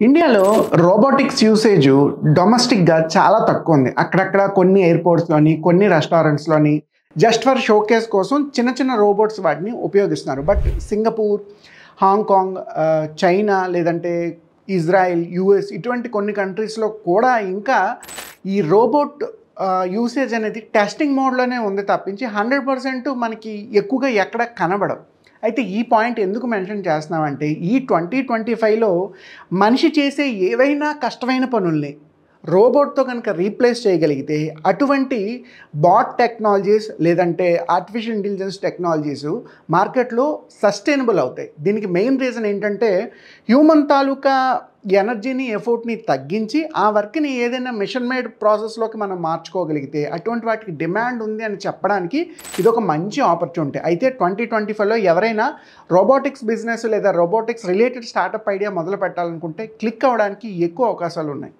ఇండియాలో robotics usage డొమెస్టిక్‌గా చాలా తక్కువుంది. అక్కడక్కడ కొన్ని ఎయిర్‌పోర్ట్స్‌లోని, కొన్ని రెస్టారెంట్స్‌లోని జస్ట్ ఫర్ షోకేస్ కోసం చిన్న చిన్న రోబోట్స్ వాటిని ఉపయోగిస్తున్నారు. బట్ సింగపూర్, హాంకాంగ్, చైనా లేదంటే ఇజ్రాయెల్, యూఎస్ ఇటువంటి కొన్ని కంట్రీస్‌లో కూడా ఇంకా ఈ రోబోట్ యూసేజ్ అనేది టెస్టింగ్ మోడ్‌లోనే ఉంది తప్పించి 100% మనకి ఎక్కువగా ఎక్కడ కనబడవు. అయితే ఈ పాయింట్ ఎందుకు మెన్షన్ చేస్తున్నామంటే ఈ 2025లో మనిషి చేసే ఏవైనా కష్టమైన పనుల్ని రోబోట్‌తో కనుక రీప్లేస్ చేయగలిగితే అటువంటి బాట్ టెక్నాలజీస్ లేదంటే ఆర్టిఫిషియల్ ఇంటెలిజెన్స్ టెక్నాలజీస్ మార్కెట్‌లో సస్టైనబుల్ అవుతాయి. దీనికి మెయిన్ రీజన్ ఏంటంటే హ్యూమన్ తాలూకా ఎనర్జీని, ఎఫర్ట్‌ని తగ్గించి ఆ వర్క్‌ని ఏదైనా మిషన్ మేడ్ ప్రాసెస్‌లోకి మనం మార్చుకోగలిగితే అటువంటి వాటికి డిమాండ్ ఉంది అని చెప్పడానికి ఇదొక మంచి ఆపర్చునిటీ. అయితే 2025లో ఎవరైనా రోబోటిక్స్ బిజినెస్ లేదా రోబోటిక్స్ రిలేటెడ్ స్టార్టప్ ఐడియా మొదలు పెట్టాలనుకుంటే క్లిక్ అవ్వడానికి ఎక్కువ అవకాశాలు ఉన్నాయి.